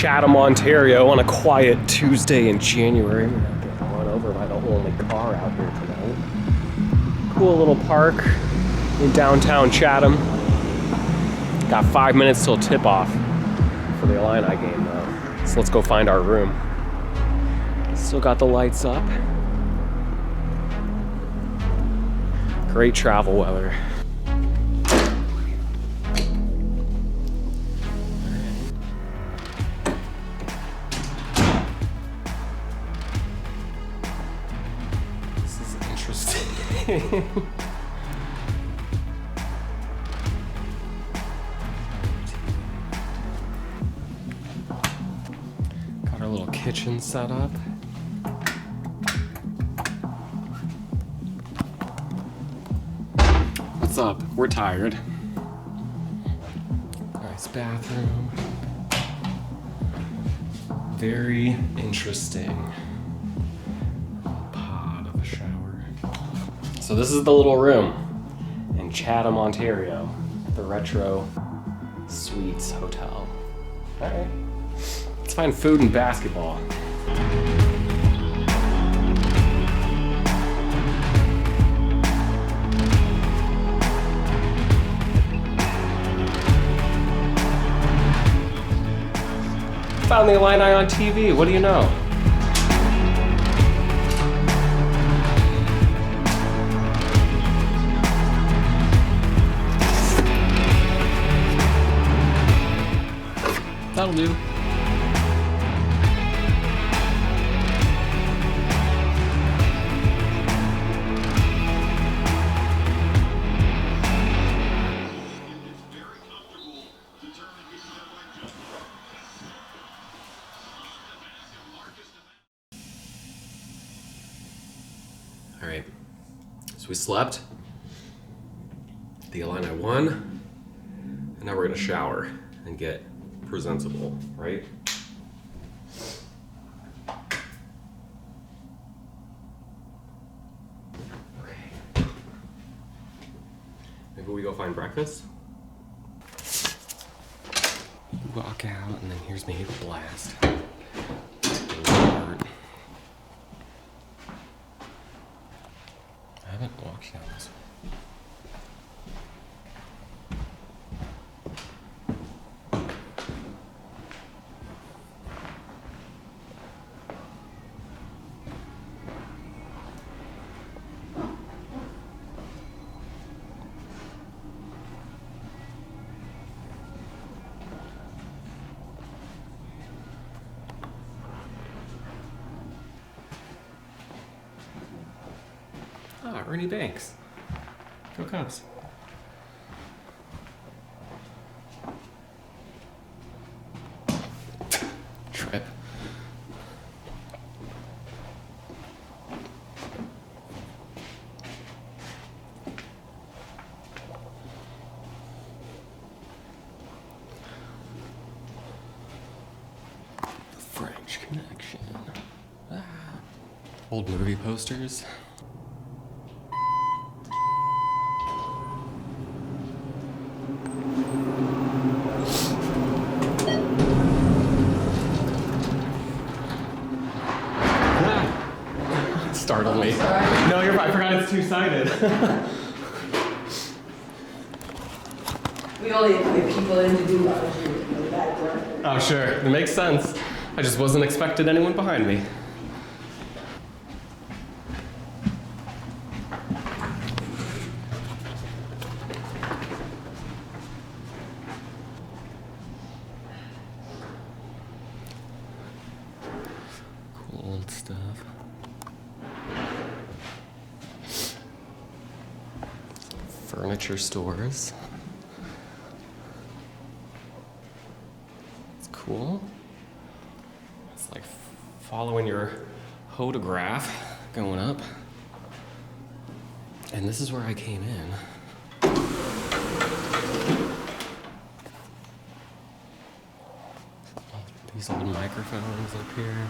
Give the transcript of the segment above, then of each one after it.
Chatham, Ontario on a quiet Tuesday in January. We're gonna get run over by the only car out here tonight. Cool little park in downtown Chatham. Got 5 minutes till tip-off for the Illini game though. So let's go find our room. Still got the lights up. Great travel weather. This is interesting. Got our little kitchen set up. What's up? We're tired. Nice bathroom. Very interesting. Pod of a shower. So this is the little room in Chatham, Ontario. The Retro Suites Hotel. Alright. Let's find food and basketball. Found the Illini on TV, what do you know? That'll do. All right, so we slept, the Illini won, and now we're gonna shower and get presentable, right? Okay. Maybe we go find breakfast? Walk out, and then here's me to blast. I haven't walked down this way. Ah, Ernie Banks. Go Cubs. Trip. The French Connection. Ah. Old movie posters. Startled me. No, you're fine. I forgot it's two-sided. We only invite people in to do that work. Oh, sure. It makes sense. I just wasn't expecting anyone behind me. Cool old stuff. Furniture stores. It's cool. It's like following your photograph going up. And this is where I came in. These old microphones up here.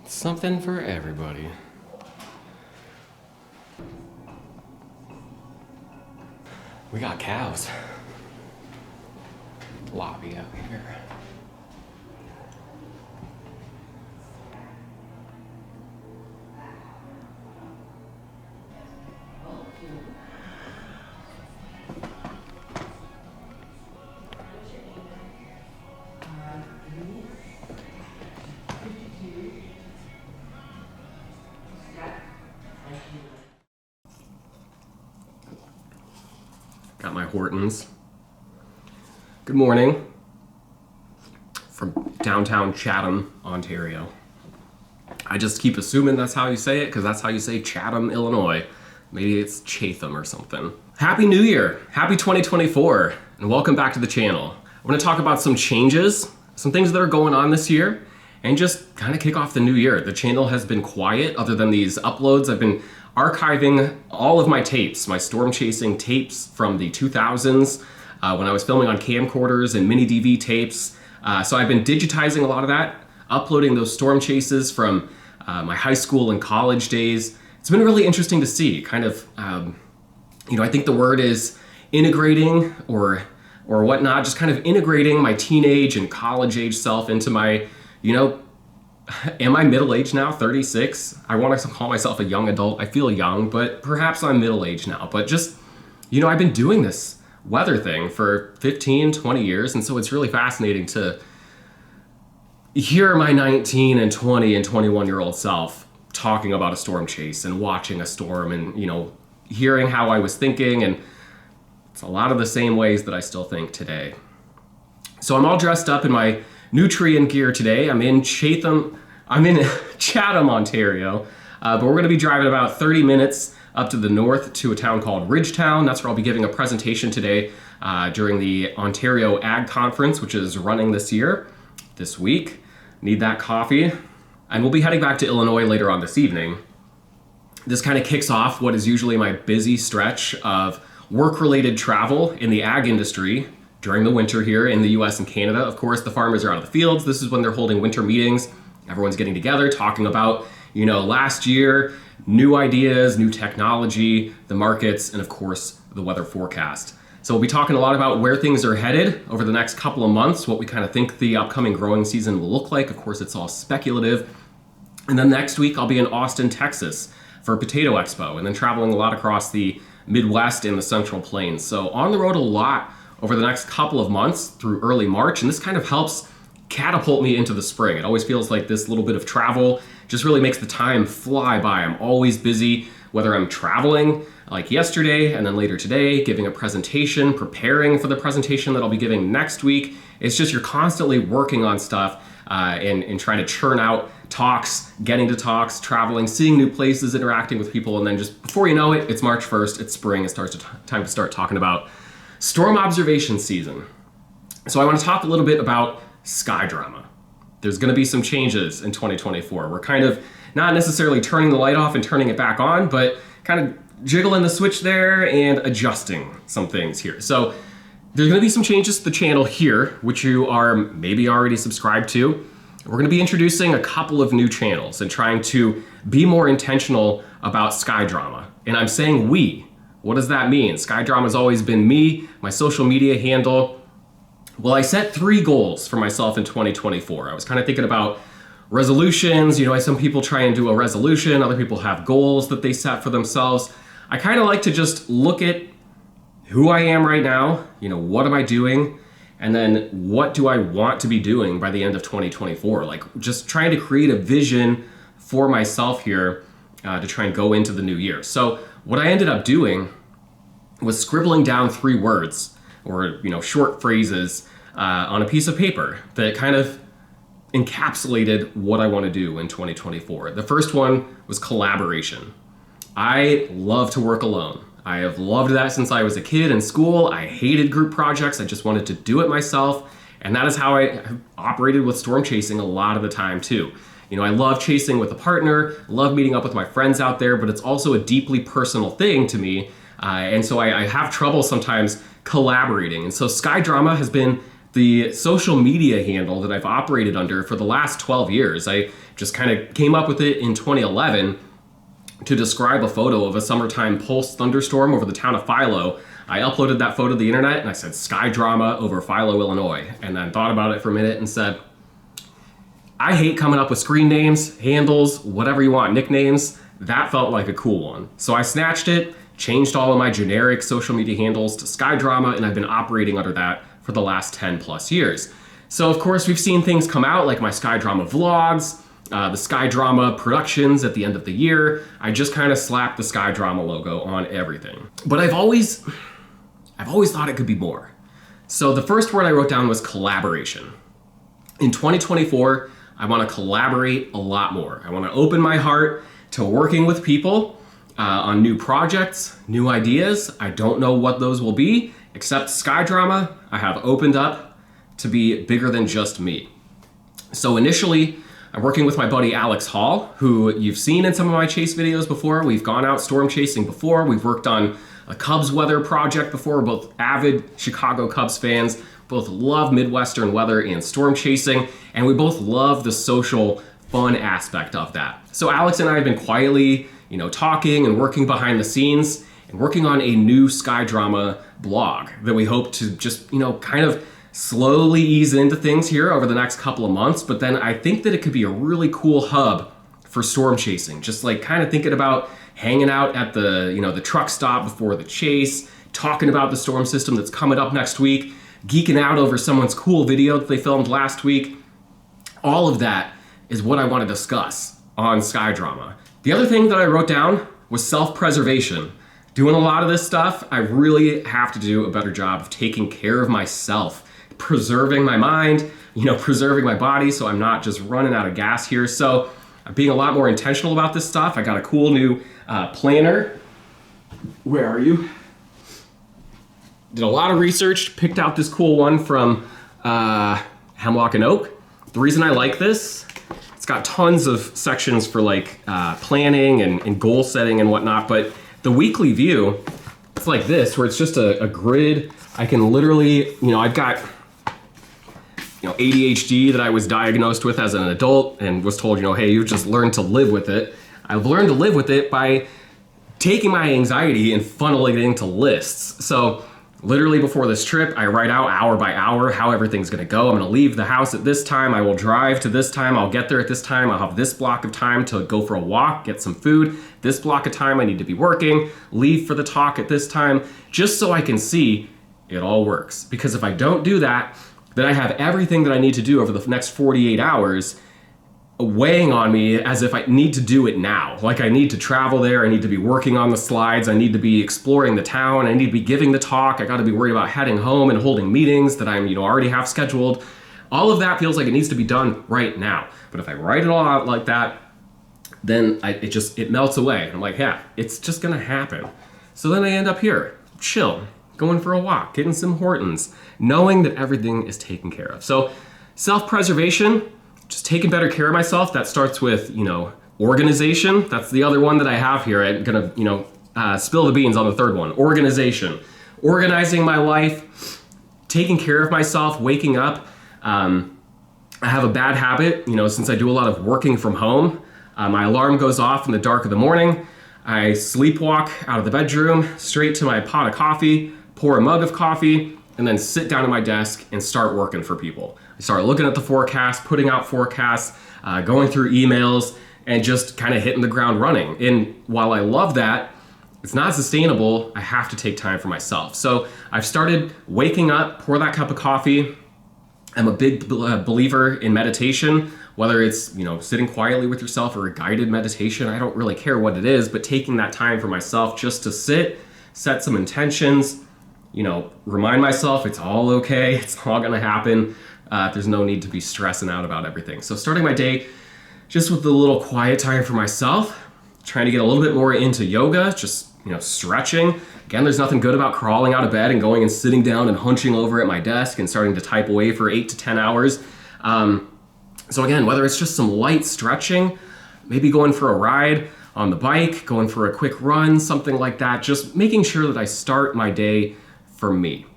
Something for everybody. We got cows. lobby out here. Got my Hortons. Good morning from downtown Chatham, Ontario. I just keep assuming that's how you say it because that's how you say Chatham, Illinois. Maybe it's Chatham or something. Happy New Year! Happy 2024, and welcome back to the channel. I want to talk about some changes, some things that are going on this year, and just kind of kick off the new year. The channel has been quiet other than these uploads. I've been archiving all of my tapes, my storm chasing tapes from the 2000s when I was filming on camcorders and mini DV tapes. So I've been digitizing a lot of that, uploading those storm chases from my high school and college days. It's been really interesting to see, kind of, I think the word is integrating or whatnot, just kind of integrating my teenage and college age self into my, am I middle-aged now, 36? I want to call myself a young adult. I feel young, but perhaps I'm middle-aged now. But just, I've been doing this weather thing for 15, 20 years, and so it's really fascinating to hear my 19 and 20 and 21-year-old self talking about a storm chase and watching a storm and, hearing how I was thinking, and it's a lot of the same ways that I still think today. So I'm all dressed up in my Nutrien gear today. I'm in Chatham, Ontario, but we're gonna be driving about 30 minutes up to the north to a town called Ridgetown. That's where I'll be giving a presentation today during the Ontario Ag Conference, which is running this week. Need that coffee. And we'll be heading back to Illinois later on this evening. This kind of kicks off what is usually my busy stretch of work-related travel in the ag industry during the winter here in the US and Canada. Of course, the farmers are out of the fields. This is when they're holding winter meetings. Everyone's getting together, talking about, last year, new ideas, new technology, the markets, and of course, the weather forecast. So we'll be talking a lot about where things are headed over the next couple of months, what we kind of think the upcoming growing season will look like. Of course, it's all speculative. And then next week, I'll be in Austin, Texas for Potato Expo, and then traveling a lot across the Midwest and the Central Plains. So on the road a lot over the next couple of months through early March, and this kind of helps catapult me into the spring. It always feels like this little bit of travel just really makes the time fly by. I'm always busy, whether I'm traveling like yesterday and then later today, giving a presentation, preparing for the presentation that I'll be giving next week. It's just you're constantly working on stuff and trying to churn out talks, getting to talks, traveling, seeing new places, interacting with people, and then just before you know it, it's March 1st, it's spring, it starts time to start talking about storm observation season. So I want to talk a little bit about sky drama. There's going to be some changes in 2024. We're kind of not necessarily turning the light off and turning it back on, but kind of jiggling the switch there and adjusting some things here. So there's going to be some changes to the channel here, which you are maybe already subscribed to. We're going to be introducing a couple of new channels and trying to be more intentional about sky drama. And I'm saying we. What does that mean? Sky drama has always been me, my social media handle. Well, I set 3 goals for myself in 2024. I was kind of thinking about resolutions. Some people try and do a resolution. Other people have goals that they set for themselves. I kind of like to just look at who I am right now. What am I doing? And then what do I want to be doing by the end of 2024? Like just trying to create a vision for myself here to try and go into the new year. So what I ended up doing was scribbling down 3 words or short phrases on a piece of paper that kind of encapsulated what I want to do in 2024. The first one was collaboration. I love to work alone. I have loved that since I was a kid in school. I hated group projects. I just wanted to do it myself. And that is how I have operated with storm chasing a lot of the time too. I love chasing with a partner, love meeting up with my friends out there, but it's also a deeply personal thing to me. And so I have trouble sometimes collaborating. And so Sky Drama has been the social media handle that I've operated under for the last 12 years. I just kind of came up with it in 2011 to describe a photo of a summertime pulse thunderstorm over the town of Philo. I uploaded that photo to the internet and I said Sky Drama over Philo, Illinois, and then thought about it for a minute and said, I hate coming up with screen names, handles, whatever you want, nicknames. That felt like a cool one. So I snatched it, changed all of my generic social media handles to Sky Drama, and I've been operating under that for the last 10 plus years. So of course we've seen things come out like my Sky Drama vlogs, the Sky Drama productions at the end of the year. I just kind of slapped the Sky Drama logo on everything. But I've always thought it could be more. So the first word I wrote down was collaboration. In 2024, I want to collaborate a lot more. I want to open my heart to working with people on new projects, new ideas. I don't know what those will be, except Sky Drama I have opened up to be bigger than just me. So initially, I'm working with my buddy Alex Hall, who you've seen in some of my chase videos before. We've gone out storm chasing before. We've worked on a Cubs weather project before. We're both avid Chicago Cubs fans, both love Midwestern weather and storm chasing, and we both love the social fun aspect of that. So Alex and I have been quietly, talking and working behind the scenes and working on a new Sky Drama blog that we hope to just, kind of slowly ease into things here over the next couple of months. But then I think that it could be a really cool hub for storm chasing. Just like kind of thinking about hanging out at the truck stop before the chase, talking about the storm system that's coming up next week, geeking out over someone's cool video that they filmed last week. All of that is what I want to discuss on Sky Drama. The other thing that I wrote down was self-preservation. Doing a lot of this stuff, I really have to do a better job of taking care of myself, preserving my mind, preserving my body so I'm not just running out of gas here. So I'm being a lot more intentional about this stuff. I got a cool new planner. Where are you? Did a lot of research, picked out this cool one from Hemlock and Oak. The reason I like this, it's got tons of sections for like planning and goal setting and whatnot, but the weekly view, it's like this, where it's just a grid. I can literally, I've got ADHD that I was diagnosed with as an adult and was told, hey, you've just learned to live with it. I've learned to live with it by taking my anxiety and funneling it into lists. So literally before this trip, I write out hour by hour how everything's gonna go. I'm gonna leave the house at this time. I will drive to this time. I'll get there at this time. I'll have this block of time to go for a walk, get some food. This block of time I need to be working, leave for the talk at this time, just so I can see it all works. Because if I don't do that, then I have everything that I need to do over the next 48 hours weighing on me as if I need to do it now. Like I need to travel there, I need to be working on the slides, I need to be exploring the town, I need to be giving the talk, I gotta be worried about heading home and holding meetings that I'm already have scheduled. All of that feels like it needs to be done right now. But if I write it all out like that, then it melts away. I'm like, yeah, it's just gonna happen. So then I end up here, chill, going for a walk, getting some Hortons, knowing that everything is taken care of. So self-preservation, just taking better care of myself. That starts with, organization. That's the other one that I have here. I'm gonna, spill the beans on the third one. Organization. Organizing my life, taking care of myself, waking up. I have a bad habit, since I do a lot of working from home. My alarm goes off in the dark of the morning. I sleepwalk out of the bedroom, straight to my pot of coffee, pour a mug of coffee, and then sit down at my desk and start working for people. I start looking at the forecast, putting out forecasts, going through emails, and just kind of hitting the ground running. And while I love that, it's not sustainable. I have to take time for myself. So I've started waking up, pour that cup of coffee. I'm a big believer in meditation, whether it's, sitting quietly with yourself or a guided meditation. I don't really care what it is, but taking that time for myself just to sit, set some intentions, remind myself it's all okay, it's all gonna happen. There's no need to be stressing out about everything. So starting my day just with a little quiet time for myself, trying to get a little bit more into yoga, just, stretching. Again, there's nothing good about crawling out of bed and going and sitting down and hunching over at my desk and starting to type away for 8 to 10 hours. So again, whether it's just some light stretching, maybe going for a ride on the bike, going for a quick run, something like that, just making sure that I start my day for me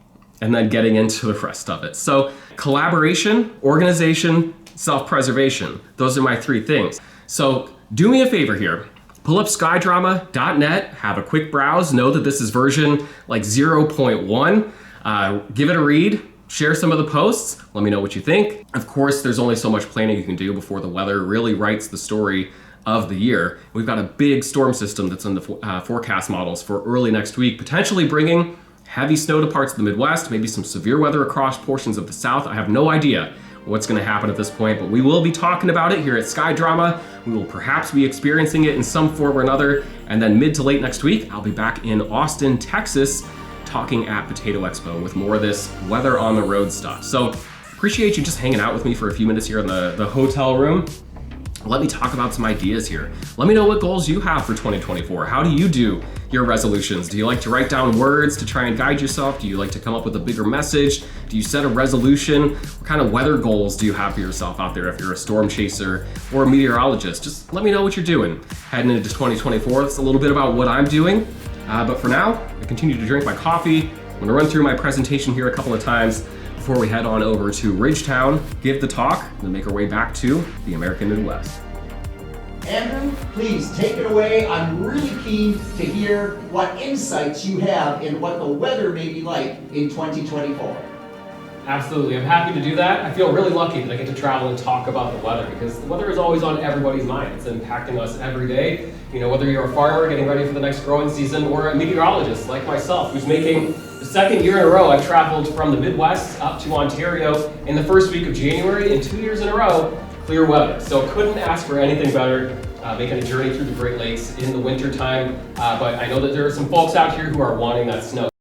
and then getting into the rest of it. So collaboration, organization, self-preservation. Those are my 3 things. So do me a favor here. Pull up skydrama.net, have a quick browse. Know that this is version like 0.1. Give it a read. Share some of the posts. Let me know what you think. Of course, there's only so much planning you can do before the weather really writes the story of the year. We've got a big storm system that's in the forecast models for early next week, potentially bringing heavy snow to parts of the Midwest, maybe some severe weather across portions of the South. I have no idea what's going to happen at this point, but we will be talking about it here at Sky Drama. We will perhaps be experiencing it in some form or another, and then mid to late next week, I'll be back in Austin, Texas, talking at Potato Expo with more of this weather on the road stuff. So appreciate you just hanging out with me for a few minutes here in the hotel room. Let me talk about some ideas here. Let me know what goals you have for 2024. How do you do your resolutions? Do you like to write down words to try and guide yourself? Do you like to come up with a bigger message? Do you set a resolution? What kind of weather goals do you have for yourself out there if you're a storm chaser or a meteorologist? Just let me know what you're doing. Heading into 2024, that's a little bit about what I'm doing. But for now, I continue to drink my coffee. I'm gonna run through my presentation here a couple of times before we head on over to Ridgetown, give the talk, and then make our way back to the American Midwest. Andrew, please take it away. I'm really keen to hear what insights you have in what the weather may be like in 2024. Absolutely, I'm happy to do that. I feel really lucky that I get to travel and talk about the weather because the weather is always on everybody's mind. It's impacting us every day. You know, whether you're a farmer getting ready for the next growing season or a meteorologist like myself who's making the second year in a row I've traveled from the Midwest up to Ontario in the first week of January, and 2 years in a row, clear weather. So couldn't ask for anything better, making a journey through the Great Lakes in the winter time. But I know that there are some folks out here who are wanting that snow.